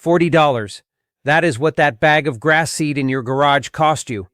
$40. That is what that bag of grass seed in your garage cost you.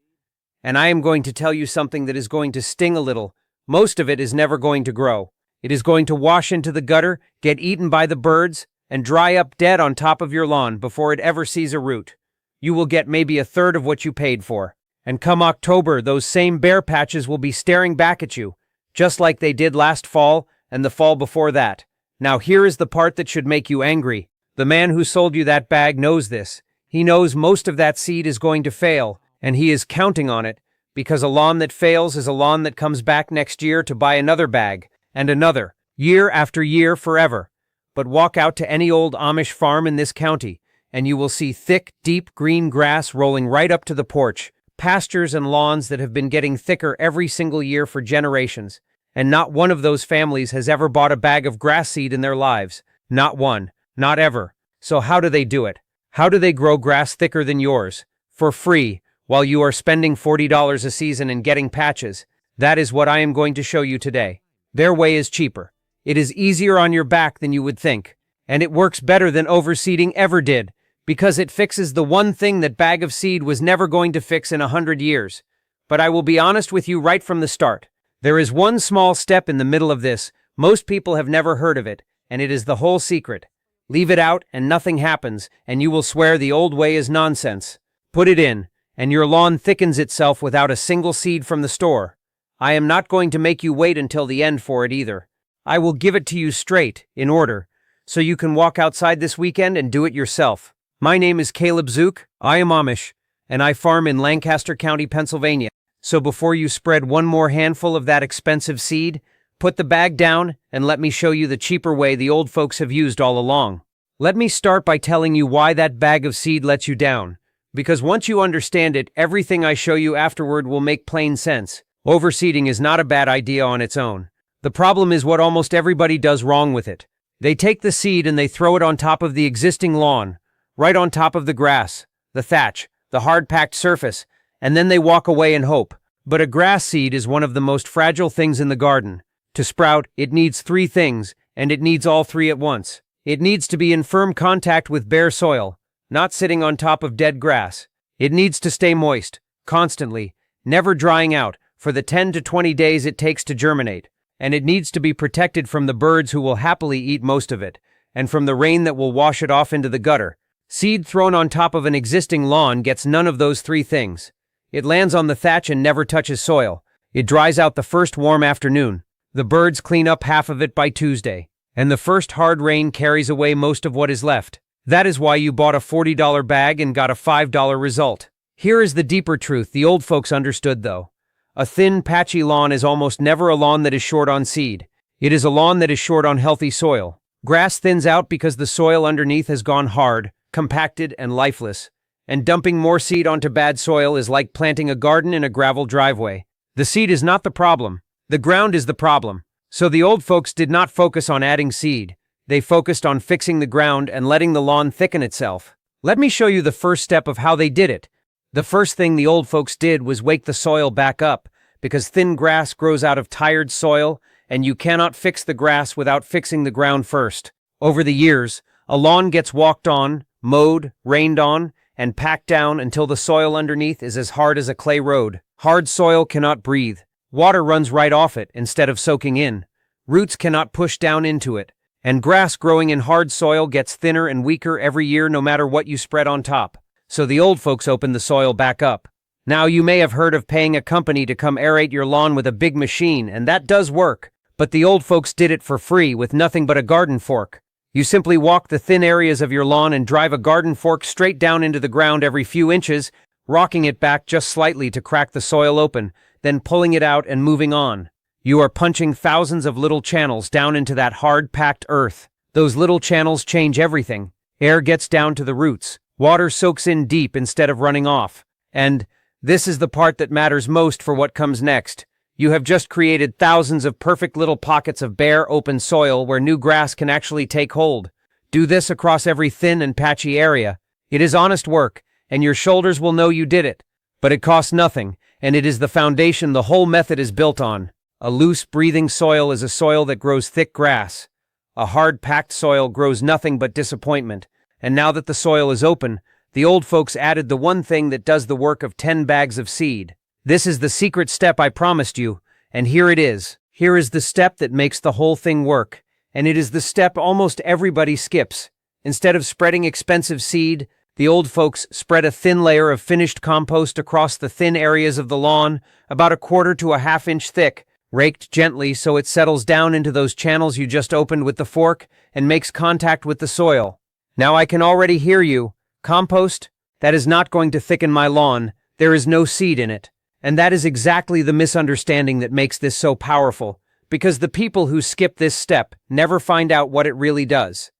And I am going to tell you something that is going to sting a little. Most of it is never going to grow. It is going to wash into the gutter, get eaten by the birds, and dry up dead on top of your lawn before it ever sees a root. You will get maybe a third of what you paid for. And come October, those same bare patches will be staring back at you, just like they did last fall and the fall before that. Now here is the part that should make you angry. The man who sold you that bag knows this. He knows most of that seed is going to fail, and he is counting on it, because a lawn that fails is a lawn that comes back next year to buy another bag, and another, year after year forever. But walk out to any old Amish farm in this county, and you will see thick, deep green grass rolling right up to the porch, pastures and lawns that have been getting thicker every single year for generations, and not one of those families has ever bought a bag of grass seed in their lives. Not one. Not ever. So how do they do it? How do they grow grass thicker than yours? For free, while you are spending $40 a season and getting patches. That is what I am going to show you today. Their way is cheaper. It is easier on your back than you would think. And it works better than overseeding ever did, because it fixes the one thing that bag of seed was never going to fix in 100 years. But I will be honest with you right from the start. There is one small step in the middle of this. Most people have never heard of it, and it is the whole secret. Leave it out and nothing happens, and you will swear the old way is nonsense. Put it in, and your lawn thickens itself without a single seed from the store. I am not going to make you wait until the end for it either. I will give it to you straight, in order, so you can walk outside this weekend and do it yourself. My name is Caleb Zook, I am Amish, and I farm in Lancaster County, Pennsylvania. So before you spread one more handful of that expensive seed, put the bag down and let me show you the cheaper way the old folks have used all along. Let me start by telling you why that bag of seed lets you down. Because once you understand it, everything I show you afterward will make plain sense. Overseeding is not a bad idea on its own. The problem is what almost everybody does wrong with it. They take the seed and they throw it on top of the existing lawn, right on top of the grass, the thatch, the hard-packed surface, and then they walk away and hope. But a grass seed is one of the most fragile things in the garden. To sprout, it needs three things, and it needs all three at once. It needs to be in firm contact with bare soil, not sitting on top of dead grass. It needs to stay moist, constantly, never drying out, for the 10 to 20 days it takes to germinate. And it needs to be protected from the birds who will happily eat most of it, and from the rain that will wash it off into the gutter. Seed thrown on top of an existing lawn gets none of those three things. It lands on the thatch and never touches soil. It dries out the first warm afternoon. The birds clean up half of it by Tuesday, and the first hard rain carries away most of what is left. That is why you bought a $40 bag and got a $5 result. Here is the deeper truth the old folks understood though. A thin, patchy lawn is almost never a lawn that is short on seed. It is a lawn that is short on healthy soil. Grass thins out because the soil underneath has gone hard, compacted, and lifeless. And dumping more seed onto bad soil is like planting a garden in a gravel driveway. The seed is not the problem. The ground is the problem. So the old folks did not focus on adding seed. They focused on fixing the ground and letting the lawn thicken itself. Let me show you the first step of how they did it. The first thing the old folks did was wake the soil back up, because thin grass grows out of tired soil, and you cannot fix the grass without fixing the ground first. Over the years, a lawn gets walked on, mowed, rained on, and packed down until the soil underneath is as hard as a clay road. Hard soil cannot breathe. Water runs right off it instead of soaking in. Roots cannot push down into it. And grass growing in hard soil gets thinner and weaker every year no matter what you spread on top. So the old folks opened the soil back up. Now you may have heard of paying a company to come aerate your lawn with a big machine, and that does work. But the old folks did it for free with nothing but a garden fork. You simply walk the thin areas of your lawn and drive a garden fork straight down into the ground every few inches, rocking it back just slightly to crack the soil open, then pulling it out and moving on. You are punching thousands of little channels down into that hard-packed earth. Those little channels change everything. Air gets down to the roots. Water soaks in deep instead of running off. And this is the part that matters most for what comes next. You have just created thousands of perfect little pockets of bare, open soil where new grass can actually take hold. Do this across every thin and patchy area. It is honest work, and your shoulders will know you did it. But it costs nothing, and it is the foundation the whole method is built on. A loose, breathing soil is a soil that grows thick grass. A hard-packed soil grows nothing but disappointment, And now that the soil is open, the old folks added the one thing that does the work of 10 bags of seed. This is the secret step I promised you, and here it is. Here is the step that makes the whole thing work, and it is the step almost everybody skips. Instead of spreading expensive seed, the old folks spread a thin layer of finished compost across the thin areas of the lawn, about 1/4 to 1/2 inch thick, raked gently so it settles down into those channels you just opened with the fork and makes contact with the soil. Now I can already hear you. Compost? That is not going to thicken my lawn. There is no seed in it. And that is exactly the misunderstanding that makes this so powerful, because the people who skip this step never find out what it really does.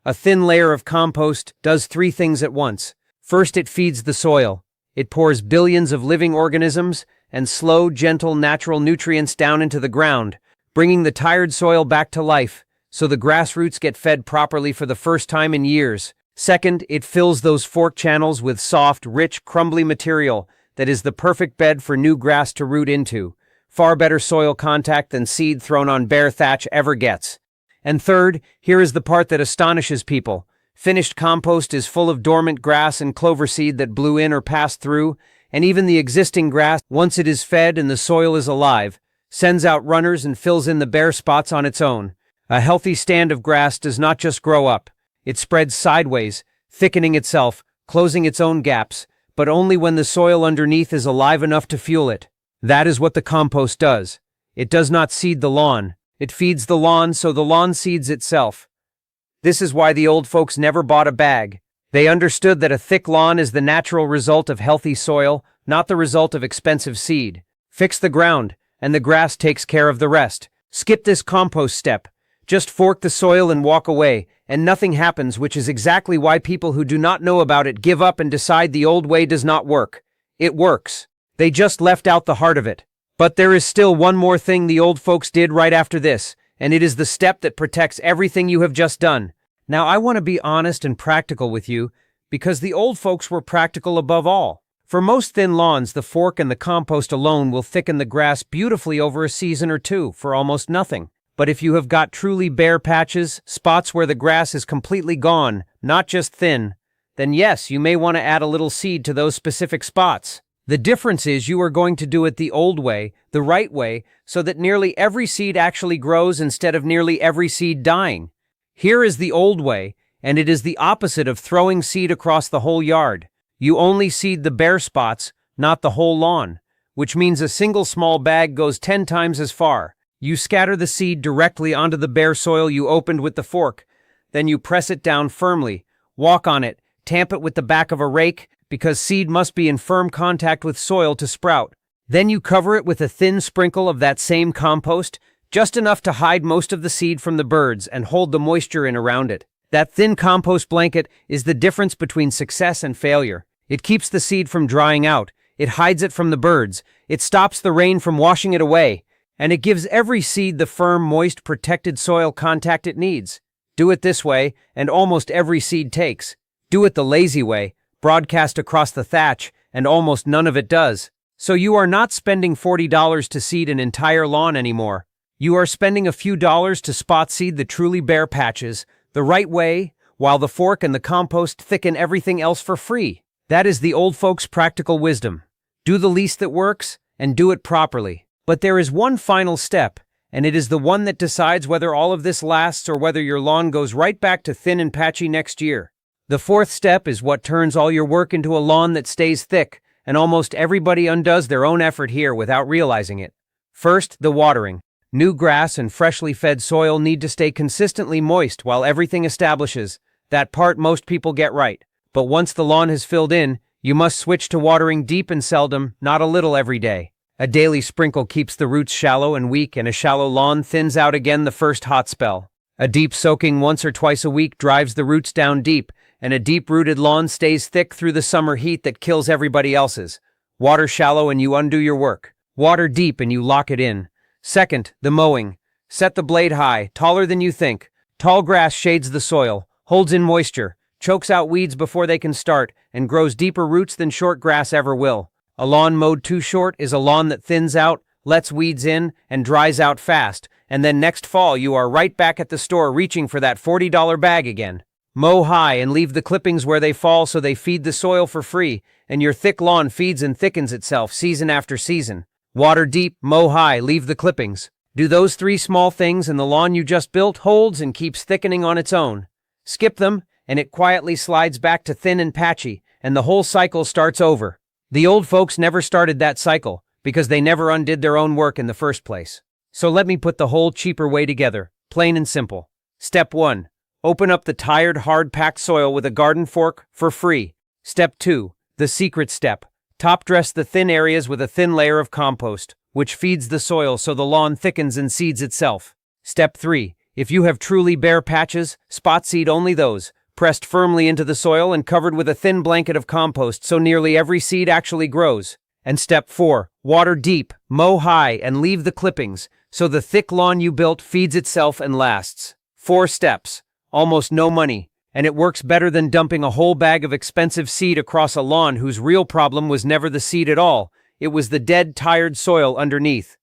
A thin layer of compost does 3 things at once. First, it feeds the soil. It pours billions of living organisms and slow, gentle, natural nutrients down into the ground, bringing the tired soil back to life, so the grass roots get fed properly for the first time in years. Second, it fills those fork channels with soft, rich, crumbly material that is the perfect bed for new grass to root into. Far better soil contact than seed thrown on bare thatch ever gets. And third, here is the part that astonishes people. Finished compost is full of dormant grass and clover seed that blew in or passed through, and even the existing grass, once it is fed and the soil is alive, sends out runners and fills in the bare spots on its own. A healthy stand of grass does not just grow up. It spreads sideways, thickening itself, closing its own gaps, but only when the soil underneath is alive enough to fuel it. That is what the compost does. It does not seed the lawn. It feeds the lawn so the lawn seeds itself. This is why the old folks never bought a bag. They understood that a thick lawn is the natural result of healthy soil, not the result of expensive seed. Fix the ground, and the grass takes care of the rest. Skip this compost step. Just fork the soil and walk away, and nothing happens, which is exactly why people who do not know about it give up and decide the old way does not work. It works. They just left out the heart of it. But there is still one more thing the old folks did right after this, and it is the step that protects everything you have just done. Now I want to be honest and practical with you, because the old folks were practical above all. For most thin lawns, the fork and the compost alone will thicken the grass beautifully over a season or two for almost nothing. But if you have got truly bare patches, spots where the grass is completely gone, not just thin, then yes, you may want to add a little seed to those specific spots. The difference is you are going to do it the old way, the right way, so that nearly every seed actually grows instead of nearly every seed dying. Here is the old way, and it is the opposite of throwing seed across the whole yard. You only seed the bare spots, not the whole lawn, which means a single small bag goes 10 times as far. You scatter the seed directly onto the bare soil you opened with the fork. Then you press it down firmly, walk on it, tamp it with the back of a rake, because seed must be in firm contact with soil to sprout. Then you cover it with a thin sprinkle of that same compost, just enough to hide most of the seed from the birds and hold the moisture in around it. That thin compost blanket is the difference between success and failure. It keeps the seed from drying out, it hides it from the birds, it stops the rain from washing it away, and it gives every seed the firm, moist, protected soil contact it needs. Do it this way, and almost every seed takes. Do it the lazy way, broadcast across the thatch, and almost none of it does. So you are not spending $40 to seed an entire lawn anymore. You are spending a few dollars to spot seed the truly bare patches, the right way, while the fork and the compost thicken everything else for free. That is the old folks' practical wisdom. Do the least that works, and do it properly. But there is one final step, and it is the one that decides whether all of this lasts or whether your lawn goes right back to thin and patchy next year. The fourth step is what turns all your work into a lawn that stays thick, and almost everybody undoes their own effort here without realizing it. First, the watering. New grass and freshly fed soil need to stay consistently moist while everything establishes. That part most people get right. But once the lawn has filled in, you must switch to watering deep and seldom, not a little every day. A daily sprinkle keeps the roots shallow and weak, and a shallow lawn thins out again the first hot spell. A deep soaking once or twice a week drives the roots down deep, and a deep-rooted lawn stays thick through the summer heat that kills everybody else's. Water shallow and you undo your work. Water deep and you lock it in. Second, the mowing. Set the blade high, taller than you think. Tall grass shades the soil, holds in moisture, chokes out weeds before they can start, and grows deeper roots than short grass ever will. A lawn mowed too short is a lawn that thins out, lets weeds in, and dries out fast, and then next fall you are right back at the store reaching for that $40 bag again. Mow high and leave the clippings where they fall so they feed the soil for free, and your thick lawn feeds and thickens itself season after season. Water deep, mow high, leave the clippings. Do those 3 small things and the lawn you just built holds and keeps thickening on its own. Skip them, and it quietly slides back to thin and patchy, and the whole cycle starts over. The old folks never started that cycle, because they never undid their own work in the first place. So let me put the whole cheaper way together, plain and simple. Step 1. Open up the tired, hard-packed soil with a garden fork for free. Step 2. The secret step. Top-dress the thin areas with a thin layer of compost, which feeds the soil so the lawn thickens and seeds itself. Step 3. If you have truly bare patches, spot seed only those, pressed firmly into the soil and covered with a thin blanket of compost so nearly every seed actually grows. And step 4. Water deep, mow high, and leave the clippings, so the thick lawn you built feeds itself and lasts. 4 steps. Almost no money, and it works better than dumping a whole bag of expensive seed across a lawn whose real problem was never the seed at all. It was the dead, tired soil underneath.